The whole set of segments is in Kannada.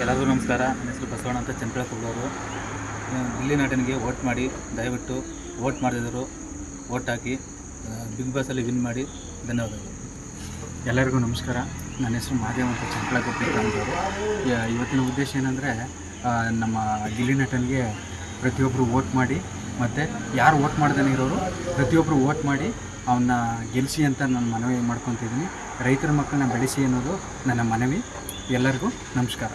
ಎಲ್ಲರಿಗೂ ನಮಸ್ಕಾರ. ನನ್ನ ಹೆಸರು ಬಸವಣ್ಣ ಅಂತ, ಚನ್ನಪಟ್ಟಣದವರು. ಗಿಲ್ಲಿ ನಟನಿಗೆ ವೋಟ್ ಮಾಡಿ, ದಯವಿಟ್ಟು ವೋಟ್ ಮಾಡಿದರು ವೋಟ್ ಹಾಕಿ ಬಿಗ್ ಬಾಸಲ್ಲಿ ವಿನ್ ಮಾಡಿ. ಧನ್ಯವಾದಗಳು. ಎಲ್ಲರಿಗೂ ನಮಸ್ಕಾರ. ನನ್ನ ಹೆಸರು ಮಾದೇವ್ ಅಂತ, ಚನ್ನಪಟ್ಟಣದವರು. ಇವತ್ತಿನ ಉದ್ದೇಶ ಏನಂದರೆ, ನಮ್ಮ ಗಿಲ್ಲಿ ನಟನಿಗೆ ಪ್ರತಿಯೊಬ್ಬರು ವೋಟ್ ಮಾಡಿ, ಮತ್ತು ಯಾರು ವೋಟ್ ಮಾಡ್ದೇ ಇರೋರು ಪ್ರತಿಯೊಬ್ಬರು ವೋಟ್ ಮಾಡಿ ಅವನ್ನ ಗೆಲ್ಲಿಸಿ ಅಂತ ನಾನು ಮನವಿ ಮಾಡ್ಕೊತಿದ್ದೀನಿ. ರೈತರ ಮಕ್ಕಳನ್ನ ಬೆಳೆಸಿ ಅನ್ನೋದು ನನ್ನ ಮನವಿ. ಎಲ್ಲರಿಗೂ ನಮಸ್ಕಾರ.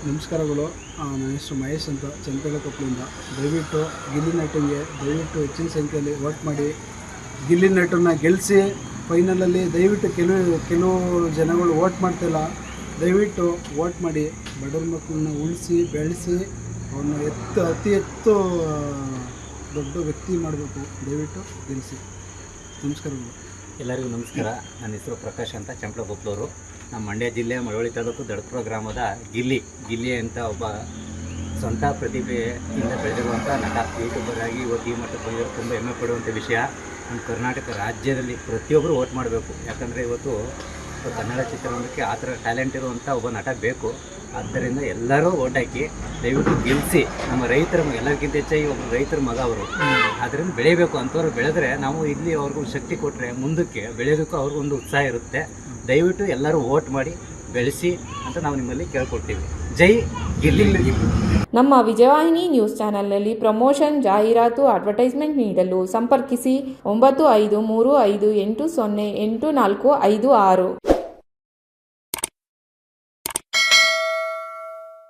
ನಮಸ್ಕಾರಗಳು. ನನ್ನ ಹೆಸರು ಮಹೇಶ್ ಅಂತ, ಚನ್ನಪಟ್ಟಣದಿಂದ. ದಯವಿಟ್ಟು ಗಿಲ್ಲಿ ನಟನಿಗೆ ದಯವಿಟ್ಟು ಹೆಚ್ಚಿನ ಸಂಖ್ಯೆಯಲ್ಲಿ ವೋಟ್ ಮಾಡಿ ಗಿಲ್ಲಿ ನಟನ್ನ ಗೆಲ್ಲಿಸಿ. ಫೈನಲಲ್ಲಿ ದಯವಿಟ್ಟು ಕೆಲವು ಜನಗಳು ವೋಟ್ ಮಾಡ್ತಿಲ್ಲ. ದಯವಿಟ್ಟು ವೋಟ್ ಮಾಡಿ ಬಡವ್ರ ಮಕ್ಕಳನ್ನ ಉಳಿಸಿ ಬೆಳೆಸಿ ಅವನ್ನ ಅತಿ ಹೆಚ್ಚು ದೊಡ್ಡ ವ್ಯಕ್ತಿ ಮಾಡಬೇಕು. ದಯವಿಟ್ಟು ಗೆಲ್ಲಿಸಿ. ನಮಸ್ಕಾರಗಳು. ಎಲ್ಲರಿಗೂ ನಮಸ್ಕಾರ. ನನ್ನ ಹೆಸರು ಪ್ರಕಾಶ್ ಅಂತ, ಚನ್ನಪಟ್ಟಣದವರು. ನಮ್ಮ ಮಂಡ್ಯ ಜಿಲ್ಲೆ ಮಳವಳ್ಳಿ ತಾಲೂಕು ದಡಪುರ ಗ್ರಾಮದ ಗಿಲ್ಲಿ ಅಂತ ಒಬ್ಬ ಸ್ವಂತ ಪ್ರತಿಭೆಯಿಂದ ಬೆಳೆದಿರುವಂಥ ನಟ, ಯೂಟ್ಯೂಬರ್ ಆಗಿ ಇವತ್ತು ಈ ಮಟ್ಟಕ್ಕೆ ಬಂದಿರೋ ತುಂಬ ಹೆಮ್ಮೆ ಪಡುವಂಥ ವಿಷಯ. ನಮ್ಮ ಕರ್ನಾಟಕ ರಾಜ್ಯದಲ್ಲಿ ಪ್ರತಿಯೊಬ್ಬರು ವೋಟ್ ಮಾಡಬೇಕು. ಯಾಕಂದರೆ ಇವತ್ತು ಕನ್ನಡ ಚಿತ್ರರಂಗಕ್ಕೆ ಆ ಥರ ಟ್ಯಾಲೆಂಟ್ ಇರುವಂಥ ಒಬ್ಬ ನಟ ಬೇಕು. ಆದ್ದರಿಂದ ಎಲ್ಲರೂ ವೋಟ್ ಹಾಕಿ ದಯವಿಟ್ಟು ಗೆಲ್ಲಿಸಿ. ನಮ್ಮ ರೈತರ ಎಲ್ಲರಿಗಿಂತ ಹೆಚ್ಚಾಗಿ ಒಬ್ಬ ರೈತರ ಮಗ ಅವರು. ಆದ್ದರಿಂದ ಬೆಳೆಯಬೇಕು. ಅಂಥವ್ರು ಬೆಳೆದ್ರೆ ನಾವು ಇಲ್ಲಿ ಅವ್ರಿಗೂ ಶಕ್ತಿ ಕೊಟ್ಟರೆ ಮುಂದಕ್ಕೆ ಬೆಳೆಯೋದಕ್ಕೂ ಅವ್ರಿಗೊಂದು ಉತ್ಸಾಹ ಇರುತ್ತೆ. ದಯವಿಟ್ಟು ಎಲ್ಲರೂ ವೋಟ್ ಮಾಡಿ ಬೆಳೆಸಿ ಅಂತ ನಾವು ನಿಮ್ಮಲ್ಲಿ ಕೇಳ್ಕೊಳ್ತೀವಿ. ಜೈ ಗಿಲ್ಲಿ. ನಮ್ಮ ವಿಜಯವಾಹಿನಿ ನ್ಯೂಸ್ ಚಾನೆಲ್ನಲ್ಲಿ ಪ್ರಮೋಷನ್, ಜಾಹೀರಾತು, ಅಡ್ವರ್ಟೈಸ್ಮೆಂಟ್ ನೀಡಲು ಸಂಪರ್ಕಿಸಿ 9535808456.